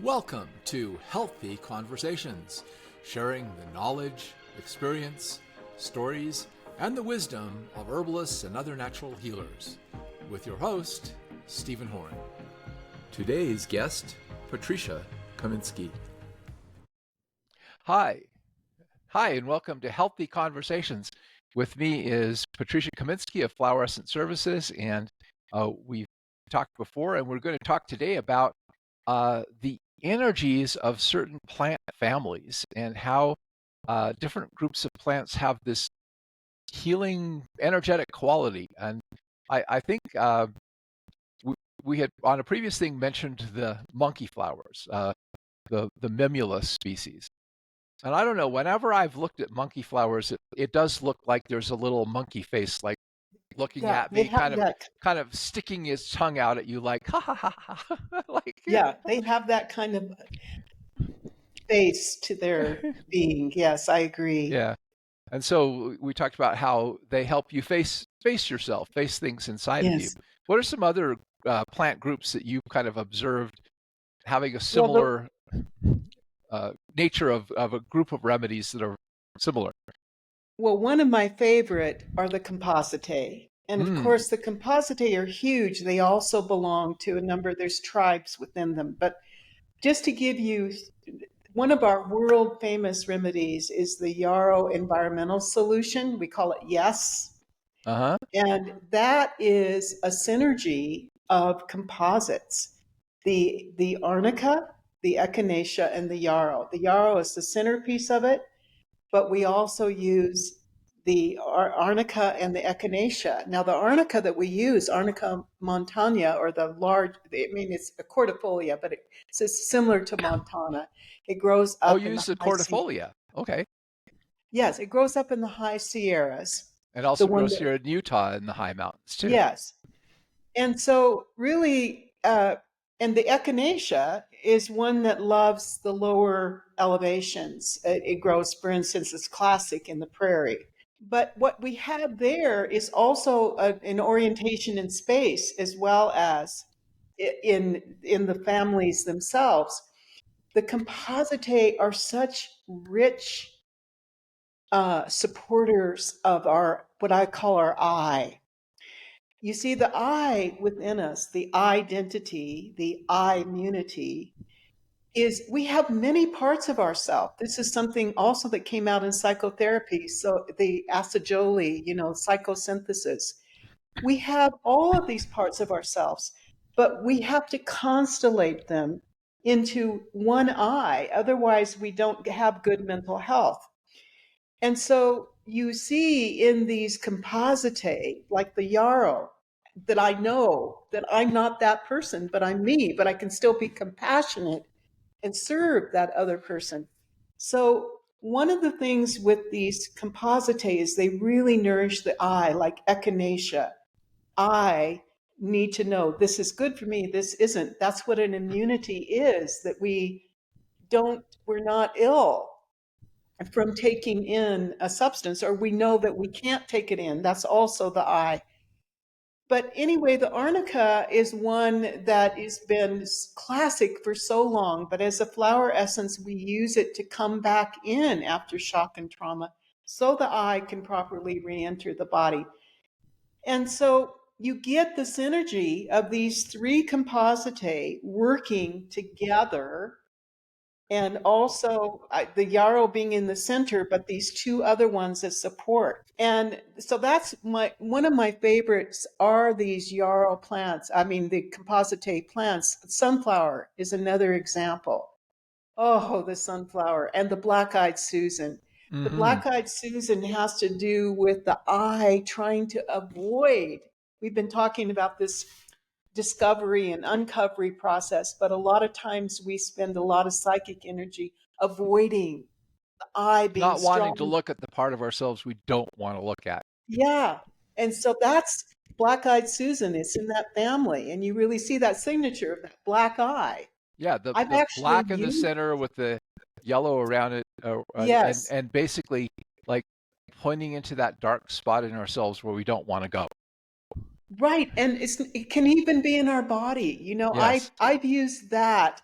Welcome to Healthy Conversations, sharing the knowledge, experience, stories, and the wisdom of herbalists and other natural healers, with your host, Stephen Horn. Today's guest, Patricia Kaminsky. Hi, and welcome to Healthy Conversations. With me is Patricia Kaminsky of Flower Essence Services, and we've talked before, and we're going to talk today about the energies of certain plant families and how different groups of plants have this healing, energetic quality. And I think we had on a previous thing mentioned the monkey flowers, the mimulus species. And I don't know, whenever I've looked at monkey flowers, it does look like there's a little monkey face, like looking at they me, have kind of sticking his tongue out at you, like ha ha ha ha, like they have that kind of face to their being. Yes, I agree. yeah. And so we talked about how they help you face yourself, face things inside of you. Yes. What are some other plant groups that you kind of observed having a Well, similar nature of a group of remedies that are similar? one of my favorite are the Composite. And of course, the Composite are huge. They also belong to a number, there's tribes within them. But just to give you, one of our world famous remedies is the yarrow environmental solution. We call it YES. Uh-huh. And that is a synergy of composites. The arnica, the echinacea, and the yarrow. The yarrow is the centerpiece of it, but we also use the arnica and the echinacea. Now, the arnica that we use, Arnica montana, or the large, I mean, it's a cordifolia, but it's similar to montana. It grows up. You use the cordifolia. Okay. Yes, it grows up in the high Sierras. And also grows here in Utah in the high mountains too. Yes. And so really, and the echinacea is one that loves the lower elevations. It grows, for instance, it's classic in the prairie. But what we have there is also an orientation in space as well as in the families themselves. The Composite are such rich supporters of our, what I call our I. You see, the I within us, the identity, the I immunity, is we have many parts of ourselves. This is something also that came out in psychotherapy. So the acidoli, psychosynthesis. We have all of these parts of ourselves, but we have to constellate them into one I. Otherwise, we don't have good mental health. And so you see in these Composite, like the yarrow, that I know that I'm not that person, but I'm me, but I can still be compassionate and serve that other person. So one of the things with these Composite is they really nourish the I, like echinacea. I need to know this is good for me, this isn't. That's what an immunity is, that we're not ill from taking in a substance, or we know that we can't take it in. That's also the I. But anyway, the arnica is one that has been classic for so long, but as a flower essence, we use it to come back in after shock and trauma so the I can properly re-enter the body. And so you get the synergy of these three Composite working together, and also the yarrow being in the center, but these two other ones as support. And so that's one of my favorites are these yarrow plants. I mean, the Composite plants. Sunflower is another example. Oh, the sunflower and the black-eyed Susan. Mm-hmm. The black-eyed Susan has to do with the eye trying to avoid. We've been talking about this discovery and uncovery process, but a lot of times we spend a lot of psychic energy avoiding the I being not wanting strong. to look at the part of ourselves we don't want to look at. Yeah. And so that's black-eyed Susan. It's in that family, and you really see that signature of that black eye. Yeah, the black in the center with the yellow around it, yes. and basically like pointing into that dark spot in ourselves where we don't want to go. Right. And it can even be in our body. Yes. I've used that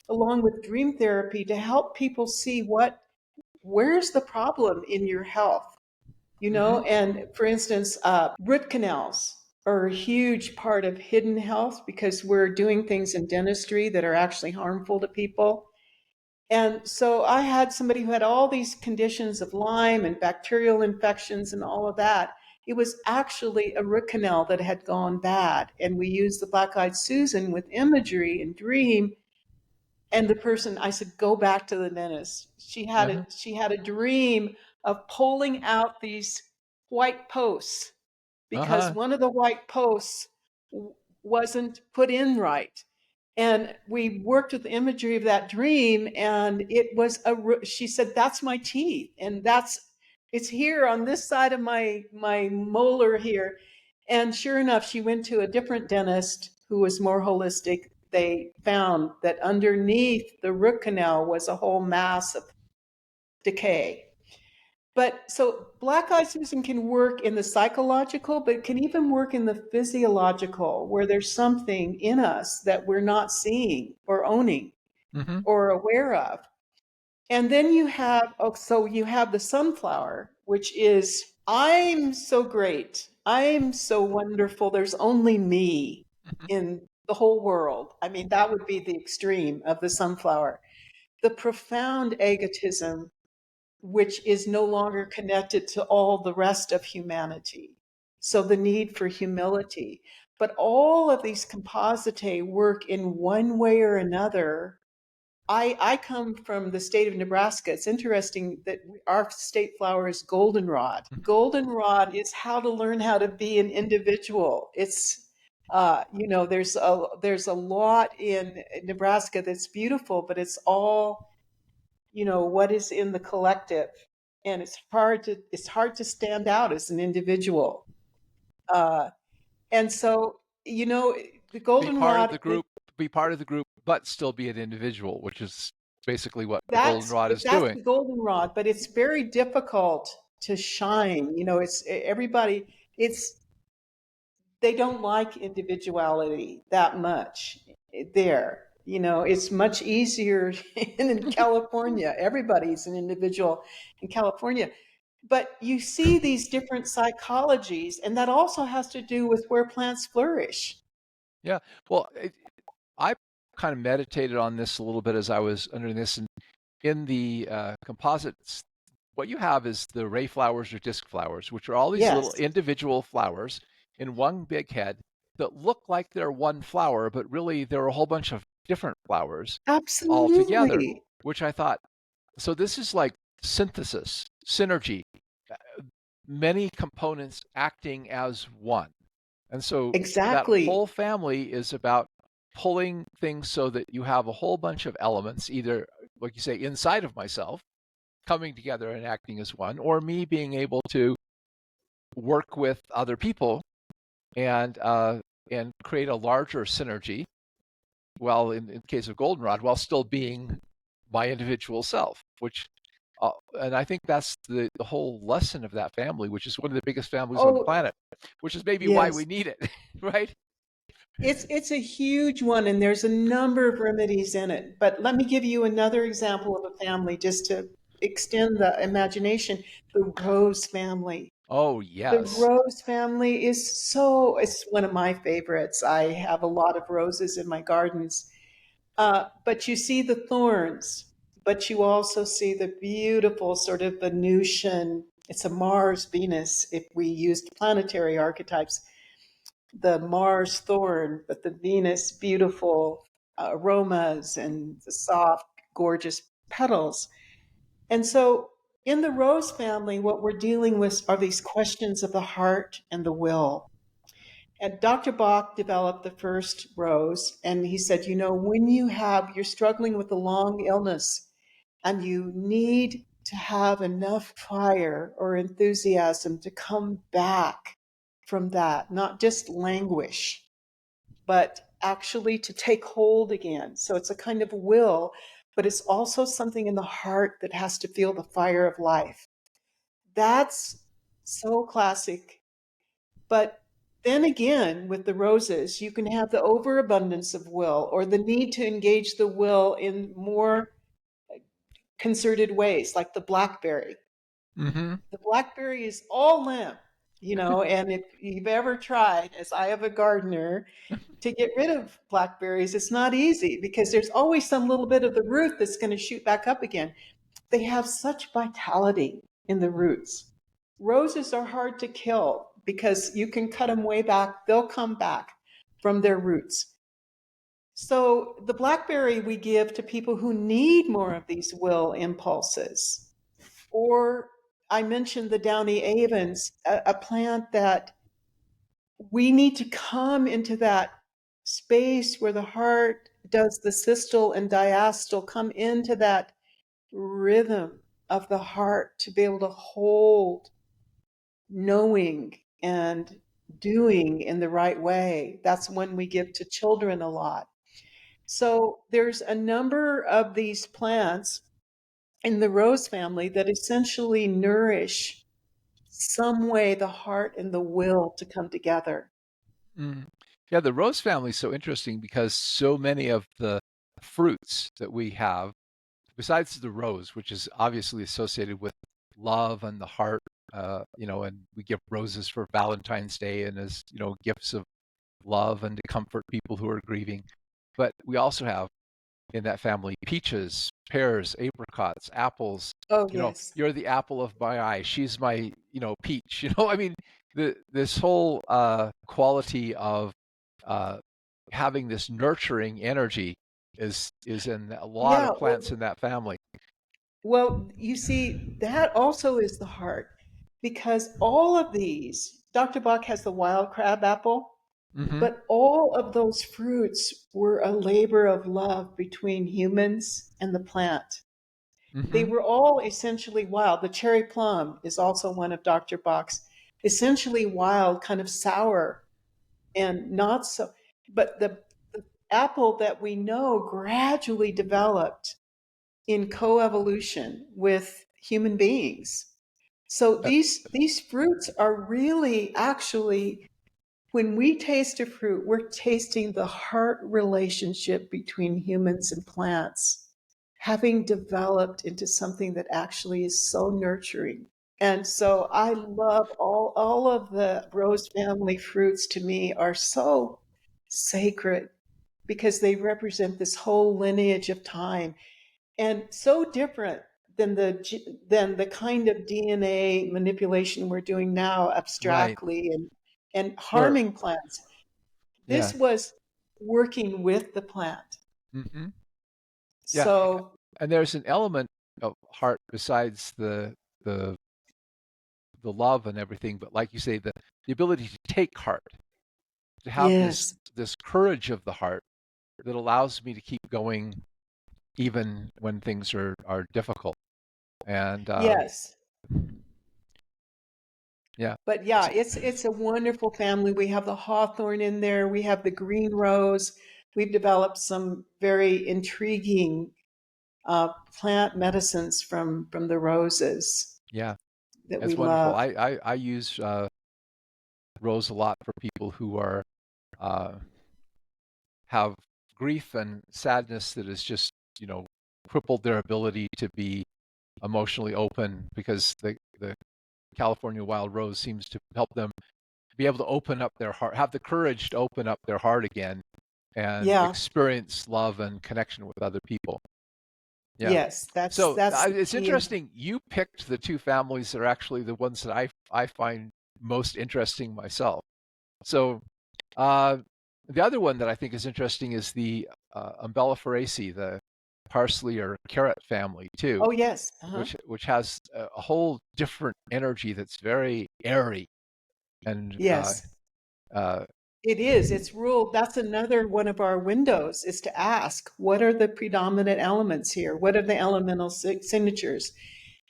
along with dream therapy to help people see where's the problem in your health, Mm-hmm. and for instance, root canals are a huge part of hidden health because we're doing things in dentistry that are actually harmful to people. And so I had somebody who had all these conditions of Lyme and bacterial infections and all of that. It was actually a root canal that had gone bad. And we used the Black Eyed Susan with imagery and dream. And the person, I said, go back to the dentist. Uh-huh. She had a dream of pulling out these white posts because Uh-huh. one of the white posts wasn't put in right. And we worked with the imagery of that dream, and it was she said, that's my teeth. And it's here on this side of my molar here. And sure enough, she went to a different dentist who was more holistic. They found that underneath the root canal was a whole mass of decay. But so Black Eye Susan can work in the psychological, but it can even work in the physiological, where there's something in us that we're not seeing or owning Mm-hmm. or aware of. And then you have the sunflower, which is, I'm so great. I'm so wonderful. There's only me in the whole world. I mean, that would be the extreme of the sunflower. The profound egotism, which is no longer connected to all the rest of humanity. So the need for humility. But all of these compositae work in one way or another. I come from the state of Nebraska. It's interesting that our state flower is goldenrod. Goldenrod is how to learn how to be an individual. There's a lot in Nebraska that's beautiful, but it's all what is in the collective, and it's hard to stand out as an individual. And so the Be part of goldenrod the group, but still be an individual, which is basically what the that's goldenrod is that's doing. the goldenrod, but it's very difficult to shine. It's everybody. It's They don't like individuality that much there. It's much easier in California. Everybody's an individual in California. But you see these different psychologies, and that also has to do with where plants flourish. Yeah. Well, I kind of meditated on this a little bit as I was under this. And in the composites, what you have is the ray flowers or disc flowers, which are all these little Yes, individual flowers in one big head that look like they're one flower, but really they're a whole bunch of different flowers all together, absolutely. which I thought, so this is like synthesis, synergy, many components acting as one. And so that Exactly. whole family is about pulling things so that you have a whole bunch of elements, either, like you say, inside of myself, coming together and acting as one, or me being able to work with other people and create a larger synergy. Well, in the case of goldenrod, while still being my individual self, which and I think that's the whole lesson of that family, which is one of the biggest families on the Oh, planet, which is maybe why we yes. need it, right? It's a huge one, and there's a number of remedies in it. But let me give you another example of a family just to extend the imagination. The Rose family. Oh, The yes. Rose family it's one of my favorites. I have a lot of roses in my gardens. But you see the thorns, but you also see the beautiful sort of Venusian, it's a Mars Venus if we used planetary archetypes, the Mars thorn, but the Venus beautiful aromas and the soft, gorgeous petals. And so in the Rose family, what we're dealing with are these questions of the heart and the will. And Dr. Bach developed the first rose, and he said, when you're struggling with a long illness and you need to have enough fire or enthusiasm to come back from that, not just languish, but actually to take hold again. So it's a kind of will, but it's also something in the heart that has to feel the fire of life. That's so classic. But Then again, with the roses, you can have the overabundance of will or the need to engage the will in more concerted ways, like the blackberry. Mm-hmm. The blackberry is all limb, and if you've ever tried, as I have a gardener, to get rid of blackberries, it's not easy because there's always some little bit of the root that's going to shoot back up again. They have such vitality in the roots. Roses are hard to kill because you can cut them way back, they'll come back from their roots. So the blackberry we give to people who need more of these will impulses. Or I mentioned the downy avens, a plant that we need to come into that space where the heart does the systole and diastole, come into that rhythm of the heart to be able to hold knowing and doing in the right way. That's one we give to children a lot. So there's a number of these plants in the rose family that essentially nourish some way the heart and the will to come together. Mm. Yeah, the rose family is so interesting because so many of the fruits that we have, besides the rose, which is obviously associated with love and the heart, and we give roses for Valentine's Day and as, gifts of love and to comfort people who are grieving. But we also have in that family peaches, pears, apricots, apples. Oh, yes. You're the apple of my eye. She's my, peach. I mean, this whole quality of uh, having this nurturing energy is in a lot Yeah. of plants in that family. Well, you see, that also is the heart because all of these, Dr. Bach has the wild crab apple, Mm-hmm. but all of those fruits were a labor of love between humans and the plant. They Mm-hmm. were all essentially wild. The cherry plum is also one of Dr. Bach's, essentially wild, kind of sour and not so. But the apple that we know gradually developed in coevolution with human beings. So Uh, these fruits are really actually, when we taste a fruit, we're tasting the heart relationship between humans and plants, having developed into something that actually is so nurturing. And so I love all of the rose family fruits. To me are so sacred because they represent this whole lineage of time and so different than the kind of DNA manipulation we're doing now right. abstractly and Where, harming plants. yeah. This was working with the plant. Mm-hmm. Yeah. So And there's an element of heart besides the the love and everything, but like you say, the ability to take heart, to have yes, this courage of the heart that allows me to keep going even when things are difficult. And yes. yeah, But yeah, it's a wonderful family. We have the hawthorn in there. We have the green rose. We've developed some very intriguing plant medicines from the roses yeah, that we that's wonderful. love. I use rose a lot for people who are uh, have grief and sadness that has just crippled their ability to be emotionally open because the California wild rose seems to help them be able to open up their heart, have the courage to open up their heart again and Yeah, experience love and connection with other people. Yeah. yes, So that's the it's key. interesting. You picked the two families that are actually the ones that I find most interesting myself. So uh, the other one that I think is interesting is the Umbelliferaceae, the parsley or carrot family too, Oh yes, which has a whole different energy that's very airy and yes. uh, It is. It's ruled. That's another one of our windows is to ask, what are the predominant elements here? What are the elemental signatures?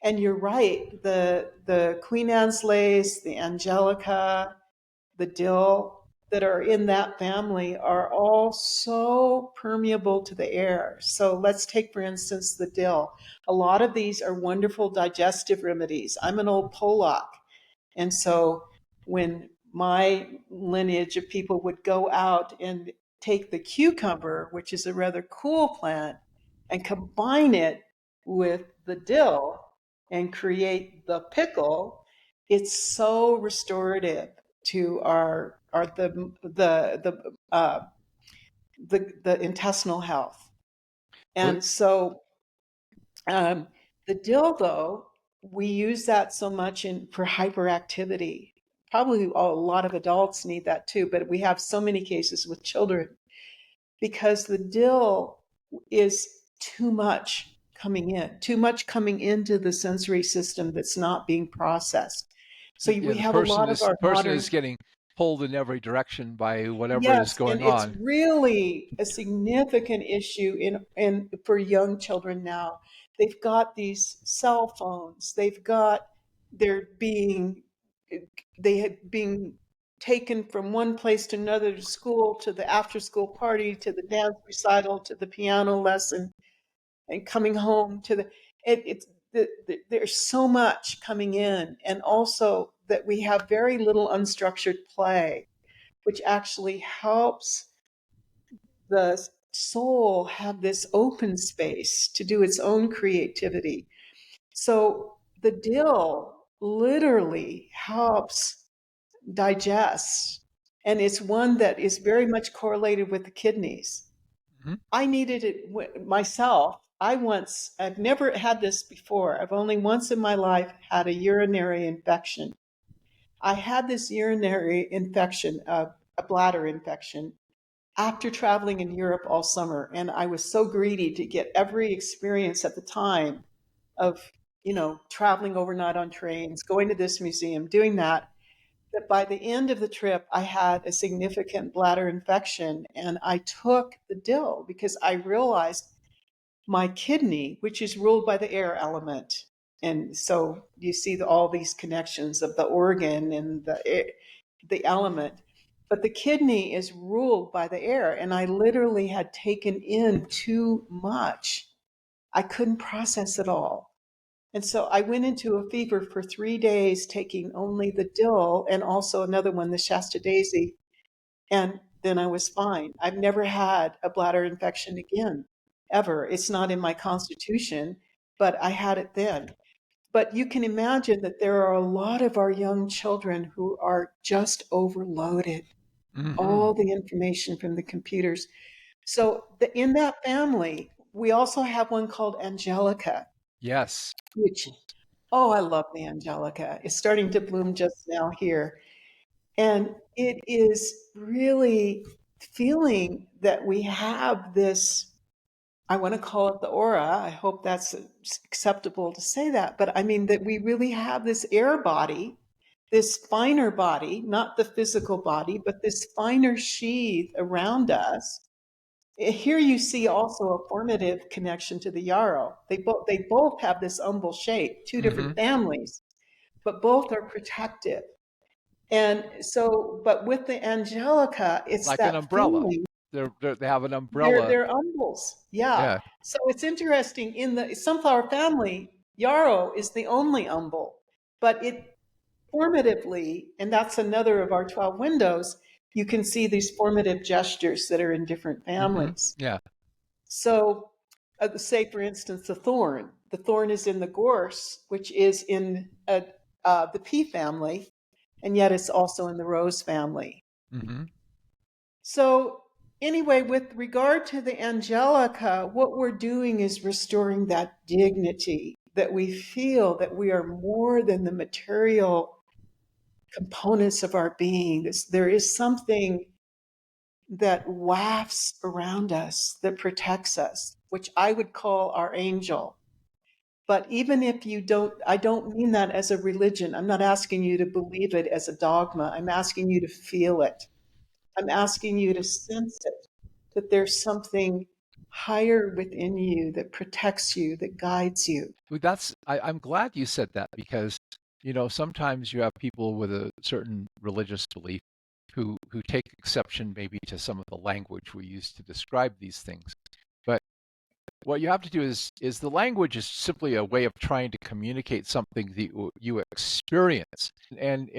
And you're right. The Queen Anne's lace, the Angelica, the dill that are in that family are all so permeable to the air. So let's take, for instance, the dill. A lot of these are wonderful digestive remedies. I'm an old Polak. And so when my lineage of people would go out and take the cucumber, which is a rather cool plant, and combine it with the dill and create the pickle. It's so restorative to our the intestinal health. And so the dill, though, we use that so much for hyperactivity. Probably a lot of adults need that too, but we have so many cases with children because the dill is too much coming into the sensory system that's not being processed. So Yeah, we have a lot of our person modern. is getting pulled in every direction by whatever is Yes, and going it's on. really a significant issue in for young children now. They've got these cell phones. They're being they had being taken from one place to another, to school, to the after school party, to the dance recital, to the piano lesson, and coming home to it's there's so much coming in, and also that we have very little unstructured play, which actually helps the soul have this open space to do its own creativity. So the dill literally helps digest, and it's one that is very much correlated with the kidneys. Mhm. I needed it myself. I've never had this before. I've only once in my life had a urinary infection. I had this urinary infection, a bladder infection, after traveling in Europe all summer. And I was so greedy to get every experience at the time of, traveling overnight on trains, going to this museum, doing that, that by the end of the trip, I had a significant bladder infection. And I took the dill because I realized my kidney, which is ruled by the air element. And so you see all these connections of the organ and the element. But the kidney is ruled by the air. And I literally had taken in too much. I couldn't process it all. And so I went into a fever for 3 days, taking only the dill and also another one, the Shasta Daisy. And then I was fine. I've never had a bladder infection again, ever. It's not in my constitution, but I had it then. But you can imagine that there are a lot of our young children who are just overloaded, Mhm. all the information from the computers. So in that family, we also have one called Angelica, Yes. which, oh, I love the Angelica. It's starting to bloom just now here. And it is really feeling that we have this, I want to call it the aura. I hope that's acceptable to say that. But I mean, that we really have this air body, this finer body, not the physical body, but this finer sheath around us. Here you see also a formative connection to the yarrow. They both have this umbel shape, two different Hmm. families, but both are protective. And so, but with the Angelica, it's Like an that umbrella. feeling. They have an They're umbrella. they're umbels. Yeah. Yeah. So it's interesting in the sunflower family, yarrow is the only umbel, but it formatively, and that's another of our 12 windows, you can see these formative gestures that are in different Hmm. families. Yeah. So, say for instance, the thorn. The thorn is in the gorse, which is in the pea family, and yet it's also in the rose family. Hmm. So, anyway, with regard to the Angelica, what we're doing is restoring that dignity that we feel that we are more than the material components of our being. There is something that wafts around us that protects us, which I would call our angel. But even if you don't, I don't mean that as a religion. I'm not asking you to believe it as a dogma. I'm asking you to feel it. I'm asking you to sense it, that there's something higher within you that protects you, that guides you. Well, I'm glad you said that because, sometimes you have people with a certain religious belief who take exception maybe to some of the language we use to describe these things. But what you have to do is the language is simply a way of trying to communicate something that you experience. And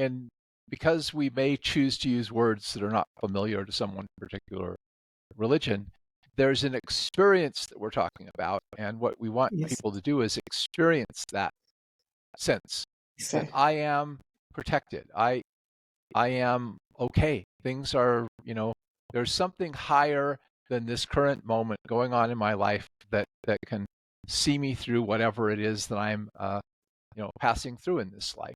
because we may choose to use words that are not familiar to someone particular religion, there's an experience that we're talking about. And what we want Yes. people to do is experience that sense that Exactly. I am protected. I am okay. Things are, there's something higher than this current moment going on in my life that can see me through whatever it is that I'm, passing through in this life.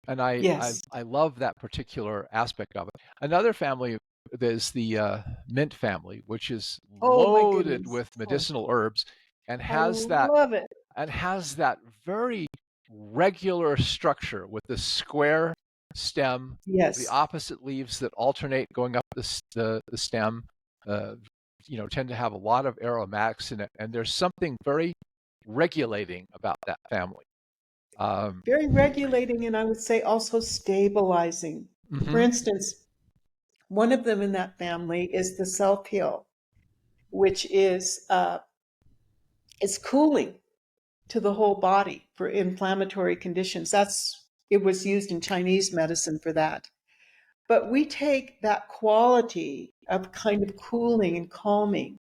And Yes. I love that particular aspect of it. Another family is the mint family, which is Oh my loaded goodness. with Oh, medicinal herbs and I has that love it. very regular structure with the square stem, the Yes. opposite leaves that alternate going up the stem. Uh, tend to have a lot of aromatics in it, and there's something very regulating about that family. Very regulating, and I would say also stabilizing. For Mhm. instance, one of them in that family is the self heal, which is cooling to the whole body for inflammatory conditions. It was used in Chinese medicine for that. But we take that quality of kind of cooling and calming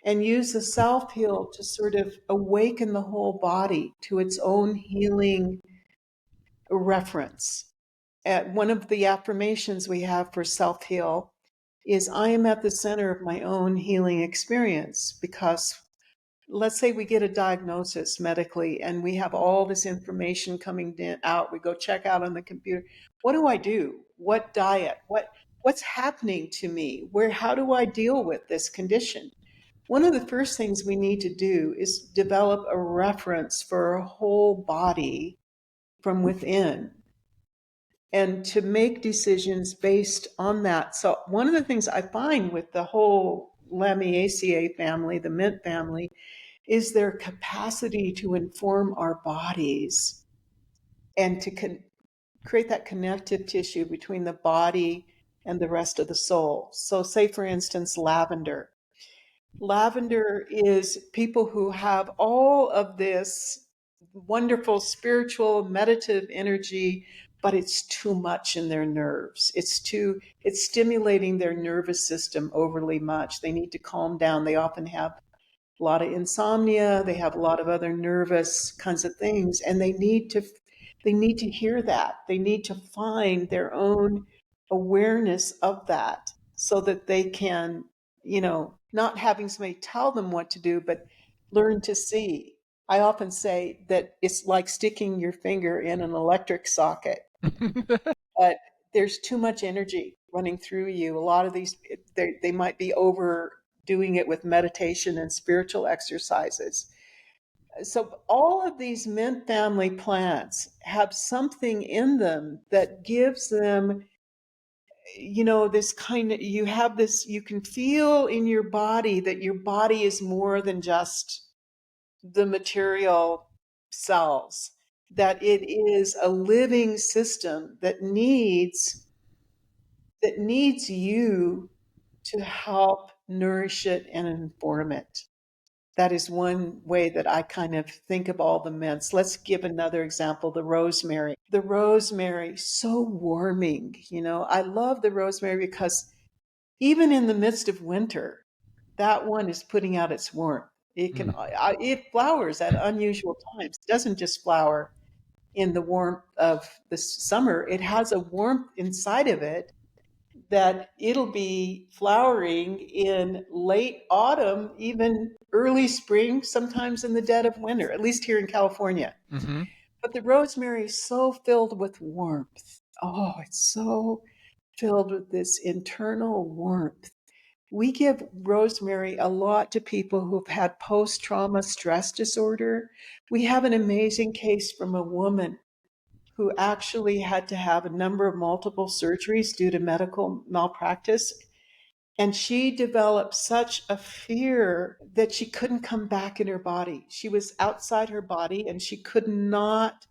and use the self heal to sort of awaken the whole body to its own healing reference. One of the affirmations we have for self heal is I am at the center of my own healing experience, because let's say we get a diagnosis medically and we have all this information coming out. We go check out on the computer. What do I do? What diet? What's happening to me? How do I deal with this condition? One of the first things we need to do is develop a reference for a whole body from within and to make decisions based on that. So one of the things I find with the whole Lamiaceae family, the mint family, is their capacity to inform our bodies and to create that connective tissue between the body and the rest of the soul. So say, for instance, lavender. Lavender is people who have all of this wonderful spiritual meditative energy, but it's too much in their nerves. It's stimulating their nervous system overly much. They need to calm down. They often have a lot of insomnia, they have a lot of other nervous kinds of things, and they need to hear that. They need to find their own awareness of that so that they can, not having somebody tell them what to do, but learn to see. I often say that it's like sticking your finger in an electric socket, but there's too much energy running through you. A lot of these, they might be overdoing it with meditation and spiritual exercises. So all of these mint family plants have something in them that gives them, this kind of, you can feel in your body that your body is more than just the material cells, that it is a living system that needs you to help nourish it and inform it. That is one way that I kind of think of all the mints. Let's give another example, the rosemary. The rosemary, so warming. I love the rosemary because even in the midst of winter, that one is putting out its warmth. It flowers at unusual times. It doesn't just flower in the warmth of the summer. It has a warmth inside of it that it'll be flowering in late autumn, even early spring, sometimes in the dead of winter, at least here in California. Mhm. But the rosemary is so filled with warmth. Oh, it's so filled with this internal warmth. We give rosemary a lot to people who've had post trauma stress disorder. We have an amazing case from a woman who actually had to have a number of multiple surgeries due to medical malpractice. And she developed such a fear that she couldn't come back in her body. She was outside her body and she could not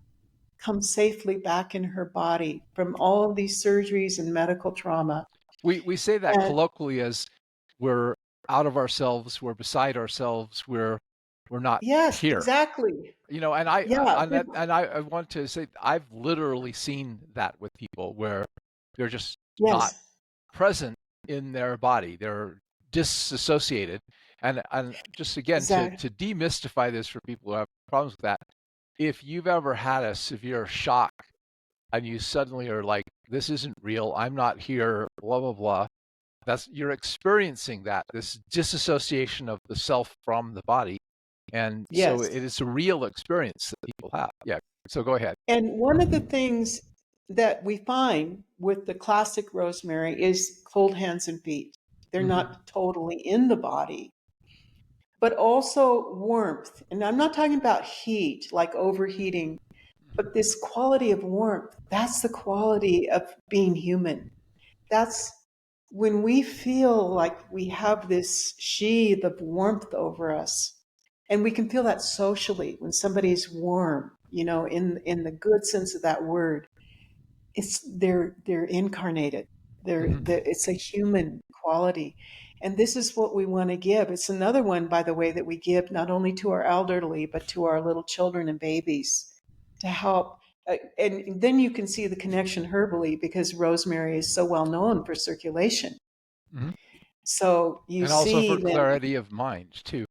come safely back in her body from all of these surgeries and medical trauma. We say that And colloquially as we're out of ourselves, we're beside ourselves, we're we're not Yes, here. exactly. And Yeah. I want to say I've literally seen that with people where they're just not Yes, present in their body. They're disassociated. And just again exactly. to demystify this for people who have problems with that, if you've ever had a severe shock and you suddenly are like, this isn't real, I'm not here, blah blah blah, you're experiencing this disassociation of the self from the body. And so Yes. it is a real experience that people have. Yeah. So go ahead. And one of the things that we find with the classic rosemary is cold hands and feet. They're Mm-hmm. not totally in the body, but also warmth. And I'm not talking about heat, like overheating, but this quality of warmth. That's the quality of being human. That's when we feel like we have this sheath of warmth over us. And we can feel that socially when somebody's warm, in the good sense of that word. They're incarnated. Mm-hmm. It's a human quality. And this is what we want to give. It's another one, by the way, that we give not only to our elderly, but to our little children and babies to help. And then you can see the connection herbally because rosemary is so well known for circulation. Mm-hmm. So you And also see for then, clarity of mind too.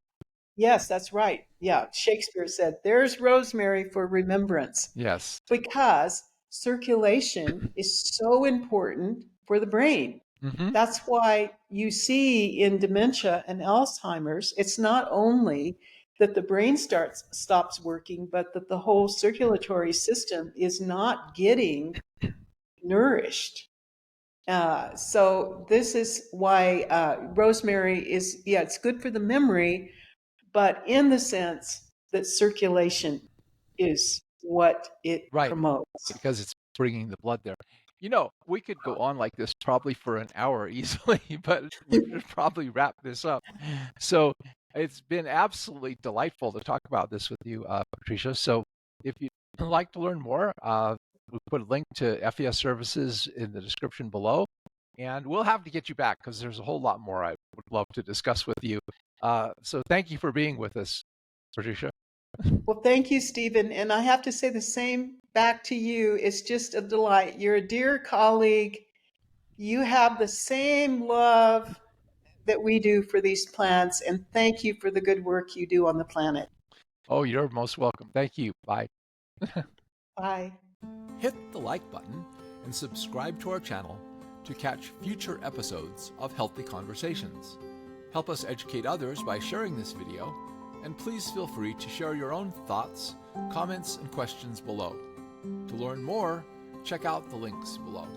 yes, that's right. Yeah, Shakespeare said, there's rosemary for remembrance. Yes. Because circulation is so important for the brain. Mm-hmm. That's why you see in dementia and Alzheimer's, it's not only that the brain stops working, but that the whole circulatory system is not getting nourished. So this is why rosemary is, yeah, it's good for the memory, but in the sense that circulation is what it Right. promotes. Because it's bringing the blood there. We could go on like this probably for an hour easily, but we should probably wrap this up. So it's been absolutely delightful to talk about this with you, Patricia. So if you'd like to learn more, we'll put a link to FES services in the description below. And we'll have to get you back because there's a whole lot more I would love to discuss with you. So thank you for being with us, Patricia. Well, thank you, Stephen. And I have to say the same back to you. It's just a delight. You're a dear colleague. You have the same love that we do for these plants. And thank you for the good work you do on the planet. Oh, you're most welcome. Thank you. Bye. Bye. Hit the like button and subscribe to our channel to catch future episodes of Healthy Conversations. Help us educate others by sharing this video, and please feel free to share your own thoughts, comments, and questions below. To learn more, check out the links below.